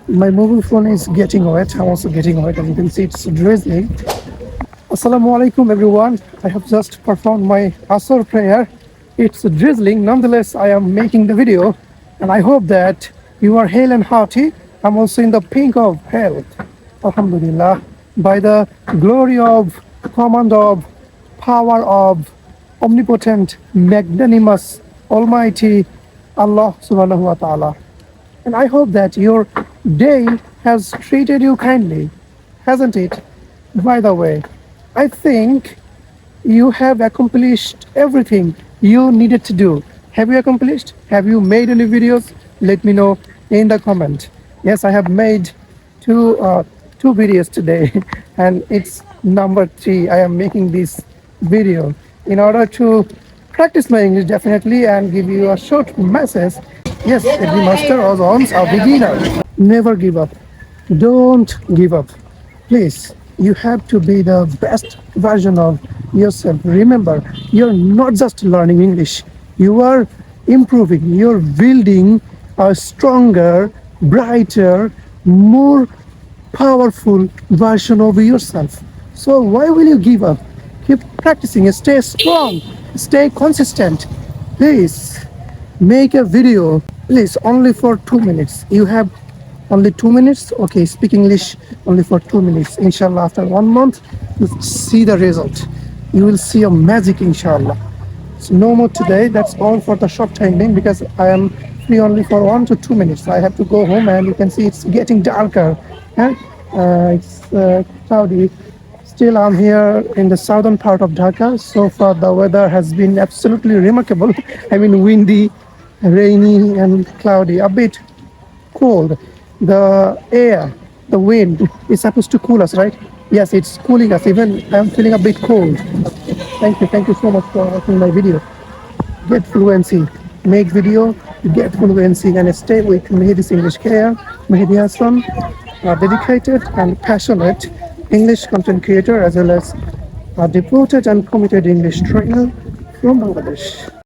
My mobile phone is getting wet. I'm also getting wet. As you can see, it's drizzling. Assalamu alaikum, everyone. I have just performed my Asr prayer. It's drizzling. Nonetheless, I am making the video, and I hope that you are hale and hearty. I'm also in the pink of health. Alhamdulillah. By the glory of, command of, power of omnipotent, magnanimous, almighty Allah subhanahu wa ta'ala. And I hope that your day has treated you kindly, hasn't it? By the way, I think you have accomplished everything you needed to do. Have you accomplished? Have you made any videos? Let me know in the comment. Yes, I have made two videos today, and it's number 3. I am making this video in order to practice my English definitely and give you a short message. Yes, every master was once a beginner. Never give up. Don't give up. Please, you have to be the best version of yourself. Remember, you're not just learning English, you are improving, you're building a stronger, brighter, more powerful version of yourself. So, why will you give up? Keep practicing, stay strong, stay consistent. Please make a video, please, only for 2 minutes. You have only 2 minutes. Okay, speak English only for 2 minutes. Inshallah, after 1 month, you'll see the result. You will see a magic, inshallah. So no more today. That's all for the short time being because I am free only for 1 to 2 minutes. I have to go home, and you can see it's getting darker. And it's cloudy. Still, I'm here in the southern part of Dhaka. So far, the weather has been absolutely remarkable. I mean, windy, rainy, and cloudy. A bit cold. The air, the wind is supposed to cool us, right? Yes, it's cooling us. Even I'm feeling a bit cold. Thank you. Thank you so much for watching my video. Get fluency. Make video, get fluency, and stay with Mehdi's English Care. Mehdi Hassan, a dedicated and passionate English content creator as well as a devoted and committed English trainer from Bangladesh.